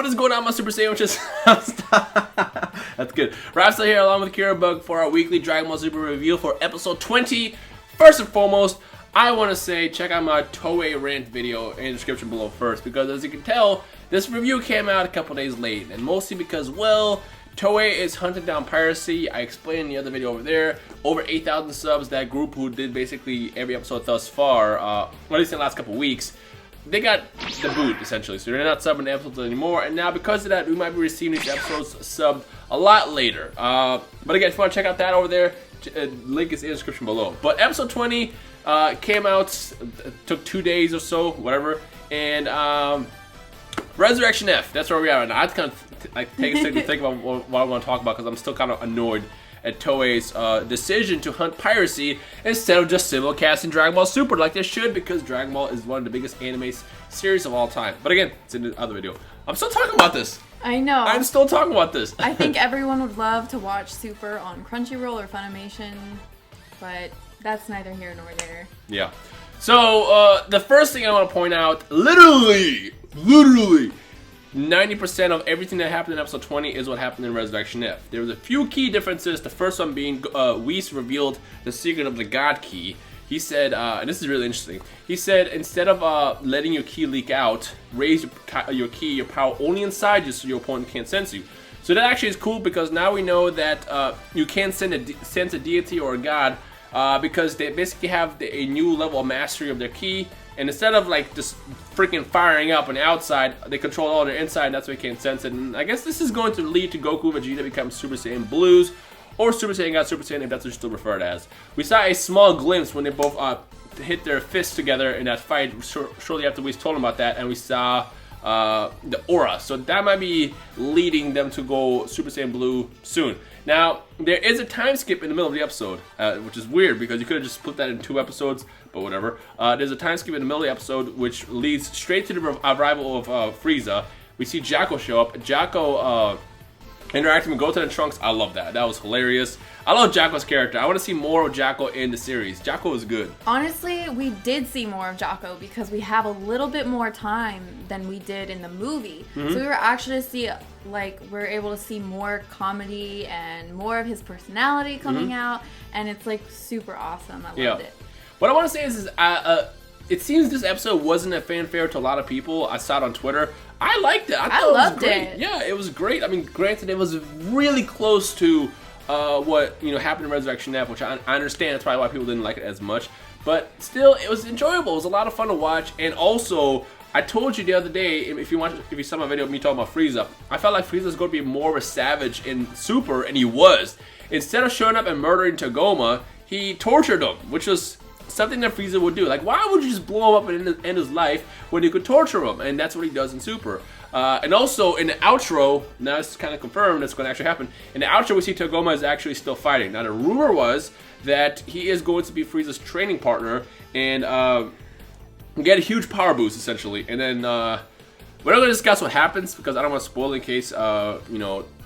is going on, my Super Sandwiches? That's good. Rhymestyle here along with Kira Bug for our weekly Dragon Ball Super review for episode 20. First and foremost, I want to say check out my Toei rant video in the description below first, because as you can tell, this review came out a couple days late, and mostly because, well, Toei is hunting down piracy. I explained in the other video over there. Over 8,000 subs, that group who did basically every episode thus far, at least in the last couple weeks, they got the boot, essentially. So they're not subbing the episodes anymore. And now because of that, we might be receiving these episodes subbed a lot later. But again, if you want to check out that over there, link is in the description below. But episode 20 came out, took 2 days or so, whatever. And Resurrection F, that's where we are right now. I have to kind of take a second to think about what I want to talk about, because I'm still kind of annoyed at Toei's decision to hunt piracy instead of just simulcasting Dragon Ball Super like they should, because Dragon Ball is one of the biggest anime series of all time. But again, it's in the other video. I'm still talking about this. I know. I'm still talking about this. I think everyone would love to watch Super on Crunchyroll or Funimation, but that's neither here nor there. Yeah. So, the first thing I want to point out, literally, 90% of everything that happened in episode 20 is what happened in Resurrection F. There was a few key differences. The first one being Whis revealed the secret of the God Key. He said, and this is really interesting, he said instead of letting your key leak out, raise your key, your power only inside you so your opponent can't sense you. So that actually is cool, because now we know that you can sense a deity or a god, because they basically have a new level of mastery of their key. And instead of like just freaking firing up on the outside, they control all their inside, and that's why you can't sense it. And I guess this is going to lead to Goku and Vegeta become Super Saiyan Blues, or Super Saiyan God, Super Saiyan, if that's what you still refer to as. We saw a small glimpse when they both hit their fists together in that fight shortly after we told them about that, and we saw the aura. So that might be leading them to go Super Saiyan Blue soon. Now, there is a time skip in the middle of the episode, which is weird, because you could have just put that in 2 episodes, but whatever. There's a time skip in the middle of the episode, which leads straight to the arrival of Frieza. We see Jaco show up. Jaco interacting with Goten and Trunks. I love that. That was hilarious. I love Jaco's character. I want to see more of Jaco in the series. Jaco is good. Honestly, we did see more of Jaco because we have a little bit more time than we did in the movie. So we were actually we're able to see more comedy and more of his personality coming out, and it's like super awesome. I loved it. What I want to say is it seems this episode wasn't a fanfare to a lot of people. I saw it on Twitter. I liked it. I loved it. Yeah, it was great. I mean, granted, it was really close to what happened in Resurrection F, which I understand. That's probably why people didn't like it as much. But still, it was enjoyable. It was a lot of fun to watch. And also, I told you the other day, if you saw my video of me talking about Frieza, I felt like Frieza was going to be more of a savage in Super, and he was. Instead of showing up and murdering Tagoma, he tortured him, which was something that Frieza would do. Like, why would you just blow him up and end his life when you could torture him? And that's what he does in Super. And also, in the outro, now it's kind of confirmed that's going to actually happen. In the outro, we see Tagoma is actually still fighting. Now, the rumor was that he is going to be Frieza's training partner and get a huge power boost, essentially. And then, we're not going to discuss what happens, because I don't want to spoil in case,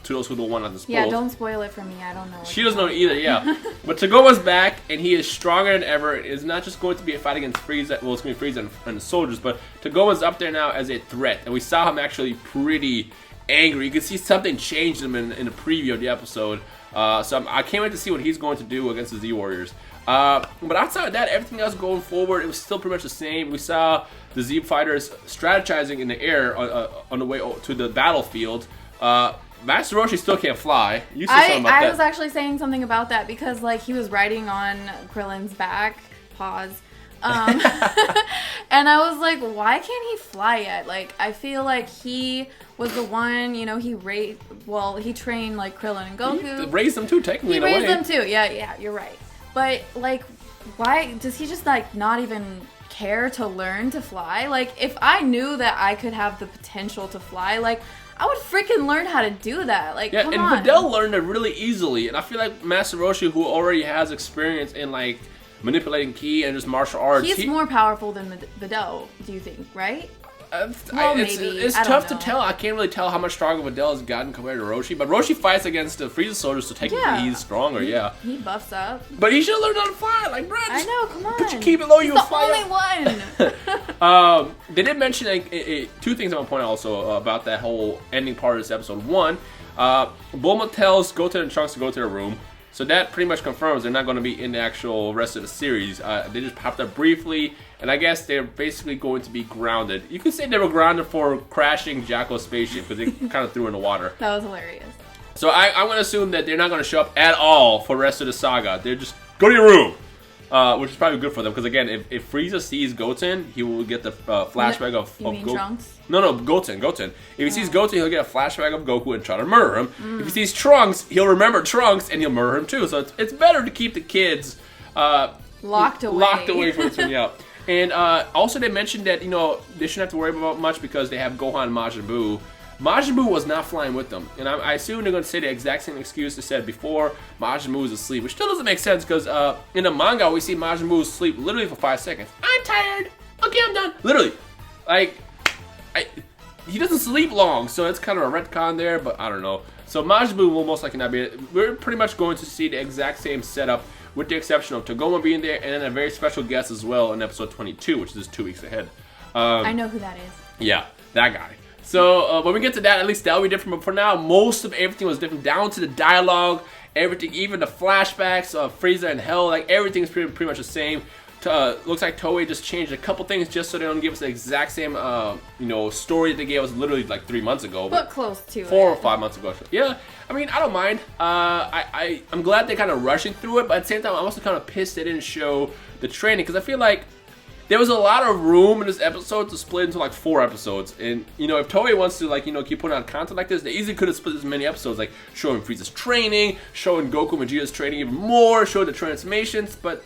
to those who don't want to spoil. Yeah, don't spoil it for me. I don't know. She doesn't know either, yeah. But Tagoma's back, and he is stronger than ever. It's not just going to be a fight against Frieza. Well, it's going to be Frieza and the soldiers, but Tagoma's up there now as a threat. And we saw him actually pretty angry. You can see something changed him in the preview of the episode. So I can't wait to see what he's going to do against the Z-Warriors. But outside of that, everything else going forward, it was still pretty much the same. We saw the Z fighters strategizing in the air on the way to the battlefield. Master Roshi still can't fly. You said something about that. I was actually saying something about that because, like, he was riding on Krillin's back. Pause. And I was like, why can't he fly yet? Like, I feel like he was the one, he trained, like, Krillin and Goku. He raised them too, technically, in a way. He raised them too. Yeah, you're right. But, like, why does he just, like, not even care to learn to fly? Like, if I knew that I could have the potential to fly, like, I would freaking learn how to do that. Like, come on. And Videl learned it really easily. And I feel like Master Roshi, who already has experience in, like, manipulating ki and just martial arts. He's more powerful than Videl, do you think, right? It's tough to tell. I can't really tell how much stronger Videl has gotten compared to Roshi. But Roshi fights against the Frieza soldiers, so technically he's stronger, He buffs up. But he should have learned how to fly. Like, bro, I know, come on. Put your keep it low, you'll fly. He's the only one. They did mention two things I want to point out also about that whole ending part of this episode. One, Bulma tells Goten and Trunks to go to their room. So that pretty much confirms they're not going to be in the actual rest of the series. They just popped up briefly, and I guess they're basically going to be grounded. You could say they were grounded for crashing Jaco's spaceship because they kind of threw in the water. That was hilarious. So I'm going to assume that they're not going to show up at all for the rest of the saga. They're just, go to your room. Which is probably good for them because again, if Frieza sees Goten, he will get the flashback of Goku. Trunks? No, Goten. If he sees Goten, he'll get a flashback of Goku and try to murder him. If he sees Trunks, he'll remember Trunks and he'll murder him too. So it's better to keep the kids locked away from turning out. And also they mentioned that they shouldn't have to worry about much because they have Gohan and Majin Buu. Majin Buu was not flying with them, and I assume they're going to say the exact same excuse they said before. Majin Buu is asleep, which still doesn't make sense because in the manga we see Majin Buu sleep literally for 5 seconds. I'm tired. Okay, I'm done. Literally, he doesn't sleep long, so it's kind of a retcon there. But I don't know. So Majin Buu will most likely not be it. We're pretty much going to see the exact same setup, with the exception of Togoma being there, and then a very special guest as well in episode 22, which is 2 weeks ahead. I know who that is. Yeah, that guy. So when we get to that, at least that'll be different. But for now, most of everything was different, down to the dialogue, everything, even the flashbacks of Frieza and Hell. Like everything's pretty much the same. Looks like Toei just changed a couple things just so they don't give us the exact same story that they gave us literally like 3 months ago. But close to 4 or 5 months ago. Yeah, I mean I don't mind. I'm glad they're kind of rushing through it, but at the same time I'm also kind of pissed they didn't show the training because I feel like there was a lot of room in this episode to split into like 4 episodes. And, if Toei wants to keep putting out content like this, they easily could have split as many episodes, like showing Frieza's training, showing Goku and Vegeta's training even more, showing the transformations. But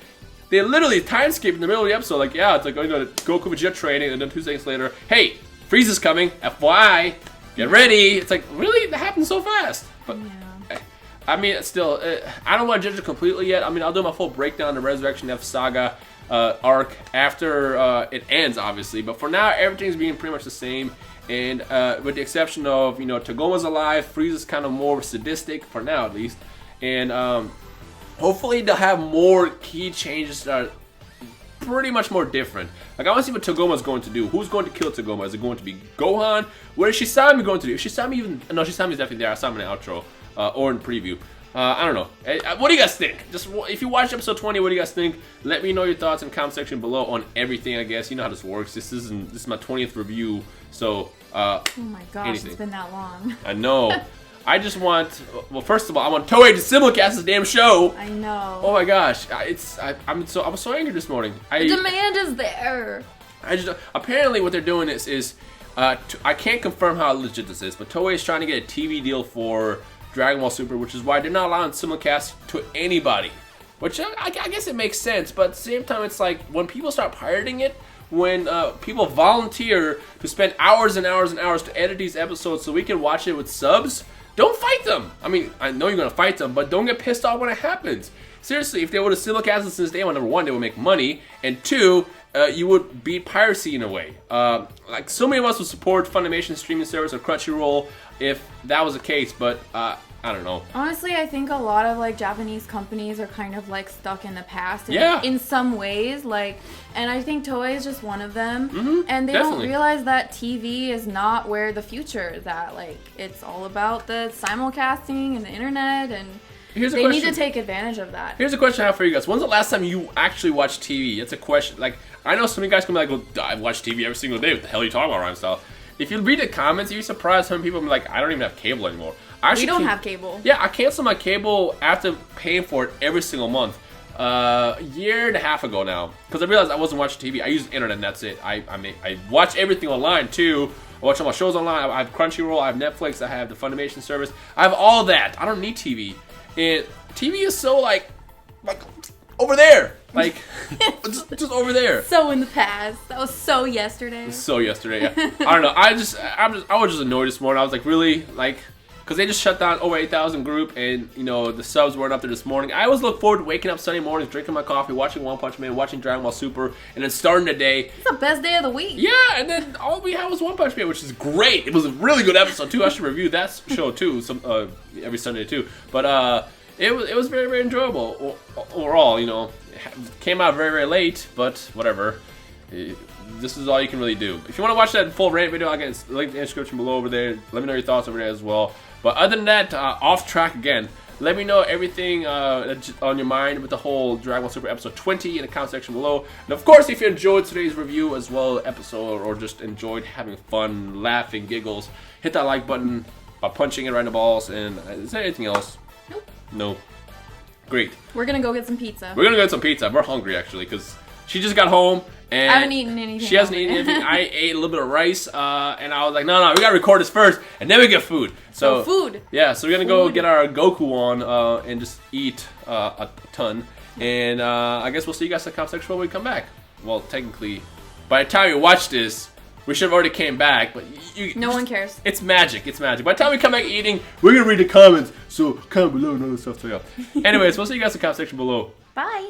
they literally time skip in the middle of the episode. Like, yeah, it's like, Goku and Vegeta training, and then 2 seconds later, hey, Frieza's coming, FYI, get ready. It's like, really? That happened so fast. But, I mean, still, I don't want to judge it completely yet. I mean, I'll do my full breakdown of the Resurrection F saga arc after it ends, obviously. But for now, everything's being pretty much the same. And with the exception of, Tagoma's alive, Frieza's kind of more sadistic, for now at least. And hopefully they'll have more key changes that are pretty much more different. Like, I want to see what Tagoma's going to do. Who's going to kill Tagoma? Is it going to be Gohan? What is Shisami going to do? If Shisami even... No, Shisami's definitely there. I saw him in the outro or in preview. I don't know. What do you guys think? Just if you watched episode 20, what do you guys think? Let me know your thoughts in the comment section below on everything. I guess you know how this works. This is my 20th review, so oh my gosh, It's been that long. I know. I just want. Well, first of all, I want Toei to simulcast this damn show. I know. Oh my gosh, I was so angry this morning. The demand is there. Apparently what they're doing is I can't confirm how legit this is, but Toei is trying to get a TV deal for Dragon Ball Super, which is why they're not allowing simulcast to anybody. Which I guess it makes sense, but at the same time, it's like when people start pirating it, when people volunteer to spend hours and hours and hours to edit these episodes so we can watch it with subs, don't fight them. I mean, I know you're gonna fight them, but don't get pissed off when it happens. Seriously, if they would have simulcasted since day one, number one, they would make money, and two, you would beat piracy in a way. Like so many of us would support Funimation streaming service or Crunchyroll if that was the case, but I don't know. Honestly, I think a lot of Japanese companies are kind of stuck in the past in some ways, and I think Toei is just one of them. And they don't realize that TV is not where the future is at. It's all about the simulcasting and the internet, and they need to take advantage of that. Here's a question I have for you guys. When's the last time you actually watched TV? It's a question. I know some of you guys can be well, I watch TV every single day. What the hell are you talking about, Rhymestyle? If you read the comments, you'd be surprised how many people be like, I don't even have cable anymore. We don't have cable. Yeah, I canceled my cable after paying for it every single month. A year and a half ago now. Because I realized I wasn't watching TV. I use the internet and that's it. I watch everything online too. I watch all my shows online. I have Crunchyroll, I have Netflix, I have the Funimation service. I have all that. I don't need TV. And TV is so over there. Just over there. So in the past. That was so yesterday. So yesterday, yeah. I don't know. I was just annoyed this morning. I was like, really? because they just shut down over 8,000 group, and you know the subs weren't up there this morning. I always look forward to waking up Sunday mornings, drinking my coffee, watching One Punch Man, watching Dragon Ball Super, and then starting the day. It's the best day of the week. Yeah, and then all we had was One Punch Man, which is great. It was a really good episode too. I should review that show too, every Sunday too. But it was very, very enjoyable overall. You know, it came out very, very late, but whatever. This is all you can really do. If you want to watch that full rant video, I'll get a link in the description below over there. Let me know your thoughts over there as well. But other than that, off track again. Let me know everything on your mind with the whole Dragon Ball Super episode 20 in the comment section below. And of course, if you enjoyed today's review as well, episode, or just enjoyed having fun, laughing, giggles, hit that like button by punching it right in the balls. And is there anything else? Nope. No. Great. We're gonna go get some pizza. We're gonna get some pizza. We're hungry actually because she just got home. And I haven't eaten anything. She hasn't eaten anything. I ate a little bit of rice, and I was like, no, we gotta record this first, and then we get food. So food. Yeah, so we're gonna go get our Goku on and just eat a ton. And I guess we'll see you guys in the comment section when we come back. Well, technically, by the time you watch this, we should have already came back. But no one cares. It's magic. It's magic. By the time we come back eating, we're gonna read the comments. So comment below and all that stuff. So yeah. Anyways, we'll see you guys in the comment section below. Bye.